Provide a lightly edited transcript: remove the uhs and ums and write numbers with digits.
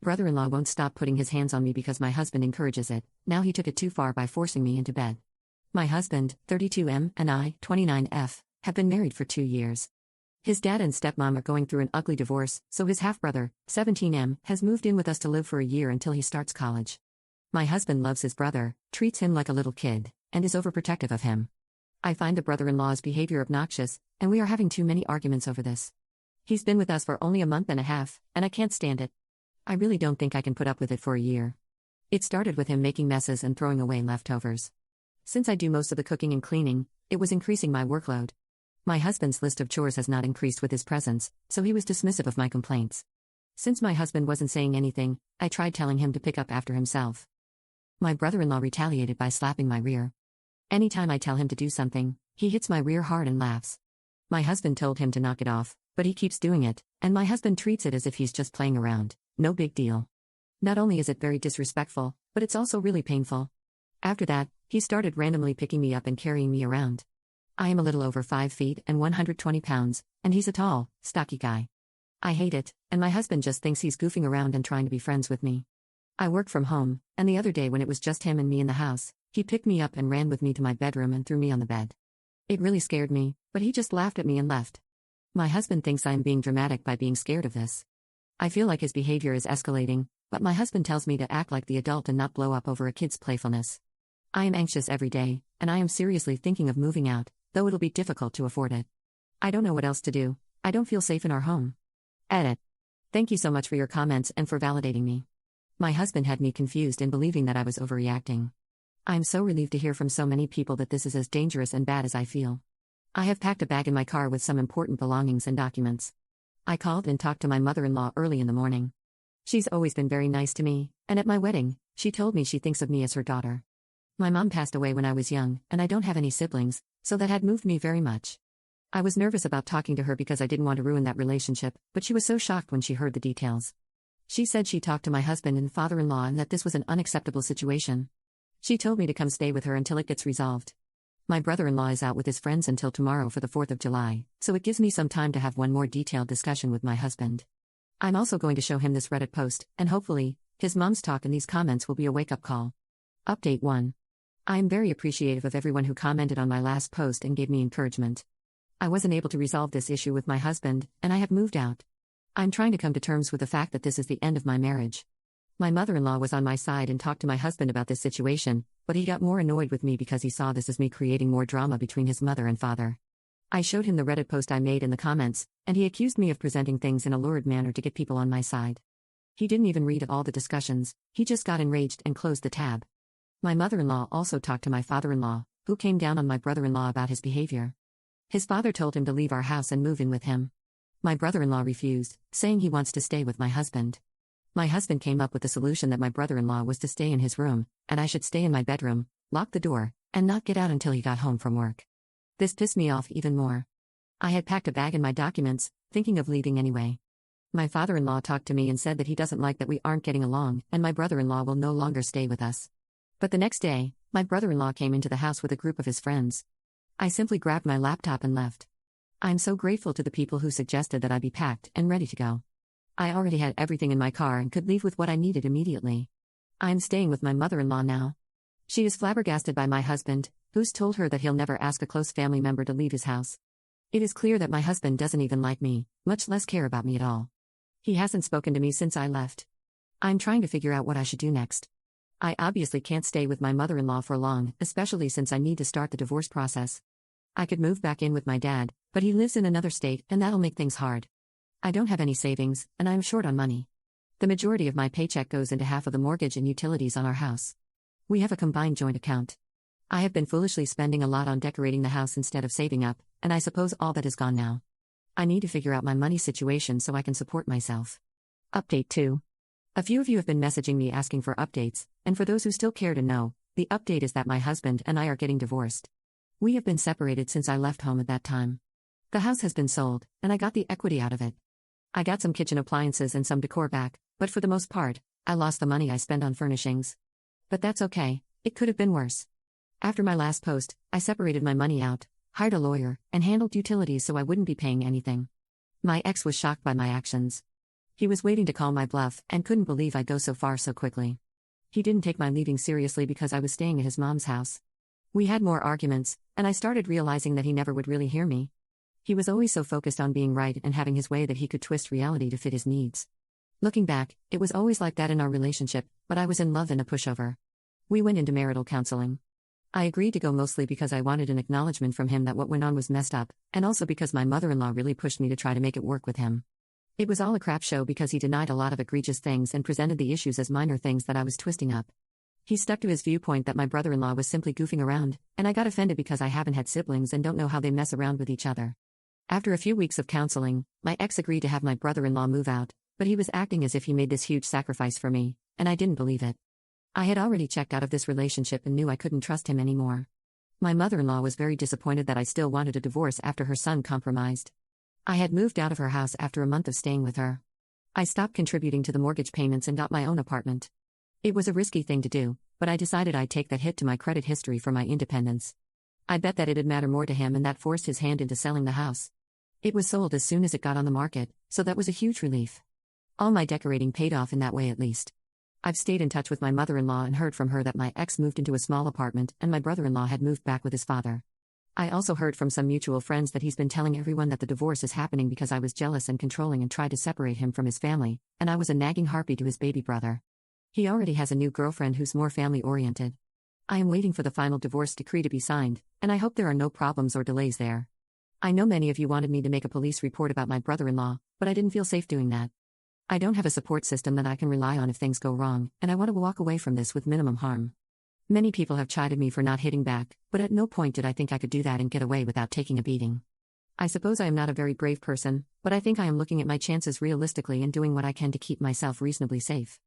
Brother-in-law won't stop putting his hands on me because my husband encourages it. Now he took it too far by forcing me into bed. My husband, 32M, and I, 29F, have been married for 2 years. His dad and stepmom are going through an ugly divorce, so his half-brother, 17M, has moved in with us to live for a year until he starts college. My husband loves his brother, treats him like a little kid, and is overprotective of him. I find the brother-in-law's behavior obnoxious, and we are having too many arguments over this. He's been with us for only a month and a half, and I can't stand it. I really don't think I can put up with it for a year. It started with him making messes and throwing away leftovers. Since I do most of the cooking and cleaning, it was increasing my workload. My husband's list of chores has not increased with his presence, so he was dismissive of my complaints. Since my husband wasn't saying anything, I tried telling him to pick up after himself. My brother-in-law retaliated by slapping my rear. Anytime I tell him to do something, he hits my rear hard and laughs. My husband told him to knock it off, but he keeps doing it, and my husband treats it as if he's just playing around. No big deal. Not only is it very disrespectful, but it's also really painful. After that, he started randomly picking me up and carrying me around. I am a little over 5 feet and 120 pounds, and he's a tall, stocky guy. I hate it, and my husband just thinks he's goofing around and trying to be friends with me. I work from home, and the other day when it was just him and me in the house, he picked me up and ran with me to my bedroom and threw me on the bed. It really scared me, but he just laughed at me and left. My husband thinks I am being dramatic by being scared of this. I feel like his behavior is escalating, but my husband tells me to act like the adult and not blow up over a kid's playfulness. I am anxious every day, and I am seriously thinking of moving out, though it'll be difficult to afford it. I don't know what else to do. I don't feel safe in our home. Edit. Thank you so much for your comments and for validating me. My husband had me confused in believing that I was overreacting. I'm so relieved to hear from so many people that this is as dangerous and bad as I feel. I have packed a bag in my car with some important belongings and documents. I called and talked to my mother-in-law early in the morning. She's always been very nice to me, and at my wedding, she told me she thinks of me as her daughter. My mom passed away when I was young, and I don't have any siblings, so that had moved me very much. I was nervous about talking to her because I didn't want to ruin that relationship, but she was so shocked when she heard the details. She said she talked to my husband and father-in-law and that this was an unacceptable situation. She told me to come stay with her until it gets resolved. My brother-in-law is out with his friends until tomorrow for the 4th of July, so it gives me some time to have one more detailed discussion with my husband. I'm also going to show him this Reddit post, and hopefully, his mom's talk and these comments will be a wake-up call. Update 1. I am very appreciative of everyone who commented on my last post and gave me encouragement. I wasn't able to resolve this issue with my husband, and I have moved out. I'm trying to come to terms with the fact that this is the end of my marriage. My mother-in-law was on my side and talked to my husband about this situation, but he got more annoyed with me because he saw this as me creating more drama between his mother and father. I showed him the Reddit post I made in the comments, and he accused me of presenting things in a lurid manner to get people on my side. He didn't even read all the discussions, he just got enraged and closed the tab. My mother-in-law also talked to my father-in-law, who came down on my brother-in-law about his behavior. His father told him to leave our house and move in with him. My brother-in-law refused, saying he wants to stay with my husband. My husband came up with the solution that my brother-in-law was to stay in his room, and I should stay in my bedroom, lock the door, and not get out until he got home from work. This pissed me off even more. I had packed a bag and my documents, thinking of leaving anyway. My father-in-law talked to me and said that he doesn't like that we aren't getting along, and my brother-in-law will no longer stay with us. But the next day, my brother-in-law came into the house with a group of his friends. I simply grabbed my laptop and left. I'm so grateful to the people who suggested that I be packed and ready to go. I already had everything in my car and could leave with what I needed immediately. I'm staying with my mother-in-law now. She is flabbergasted by my husband, who's told her that he'll never ask a close family member to leave his house. It is clear that my husband doesn't even like me, much less care about me at all. He hasn't spoken to me since I left. I'm trying to figure out what I should do next. I obviously can't stay with my mother-in-law for long, especially since I need to start the divorce process. I could move back in with my dad, but he lives in another state and that'll make things hard. I don't have any savings, and I'm short on money. The majority of my paycheck goes into half of the mortgage and utilities on our house. We have a combined joint account. I have been foolishly spending a lot on decorating the house instead of saving up, and I suppose all that is gone now. I need to figure out my money situation so I can support myself. Update 2. A few of you have been messaging me asking for updates, and for those who still care to know, the update is that my husband and I are getting divorced. We have been separated since I left home at that time. The house has been sold, and I got the equity out of it. I got some kitchen appliances and some decor back, but for the most part, I lost the money I spent on furnishings. But that's okay, it could have been worse. After my last post, I separated my money out, hired a lawyer, and handled utilities so I wouldn't be paying anything. My ex was shocked by my actions. He was waiting to call my bluff and couldn't believe I'd go so far so quickly. He didn't take my leaving seriously because I was staying at his mom's house. We had more arguments, and I started realizing that he never would really hear me. He was always so focused on being right and having his way that he could twist reality to fit his needs. Looking back, it was always like that in our relationship, but I was in love and a pushover. We went into marital counseling. I agreed to go mostly because I wanted an acknowledgement from him that what went on was messed up, and also because my mother-in-law really pushed me to try to make it work with him. It was all a crap show because he denied a lot of egregious things and presented the issues as minor things that I was twisting up. He stuck to his viewpoint that my brother-in-law was simply goofing around, and I got offended because I haven't had siblings and don't know how they mess around with each other. After a few weeks of counseling, my ex agreed to have my brother-in-law move out, but he was acting as if he made this huge sacrifice for me, and I didn't believe it. I had already checked out of this relationship and knew I couldn't trust him anymore. My mother-in-law was very disappointed that I still wanted a divorce after her son compromised. I had moved out of her house after a month of staying with her. I stopped contributing to the mortgage payments and got my own apartment. It was a risky thing to do, but I decided I'd take that hit to my credit history for my independence. I bet that it'd matter more to him, and that forced his hand into selling the house. It was sold as soon as it got on the market, so that was a huge relief. All my decorating paid off in that way at least. I've stayed in touch with my mother-in-law and heard from her that my ex moved into a small apartment and my brother-in-law had moved back with his father. I also heard from some mutual friends that he's been telling everyone that the divorce is happening because I was jealous and controlling and tried to separate him from his family, and I was a nagging harpy to his baby brother. He already has a new girlfriend who's more family-oriented. I am waiting for the final divorce decree to be signed, and I hope there are no problems or delays there. I know many of you wanted me to make a police report about my brother-in-law, but I didn't feel safe doing that. I don't have a support system that I can rely on if things go wrong, and I want to walk away from this with minimum harm. Many people have chided me for not hitting back, but at no point did I think I could do that and get away without taking a beating. I suppose I am not a very brave person, but I think I am looking at my chances realistically and doing what I can to keep myself reasonably safe.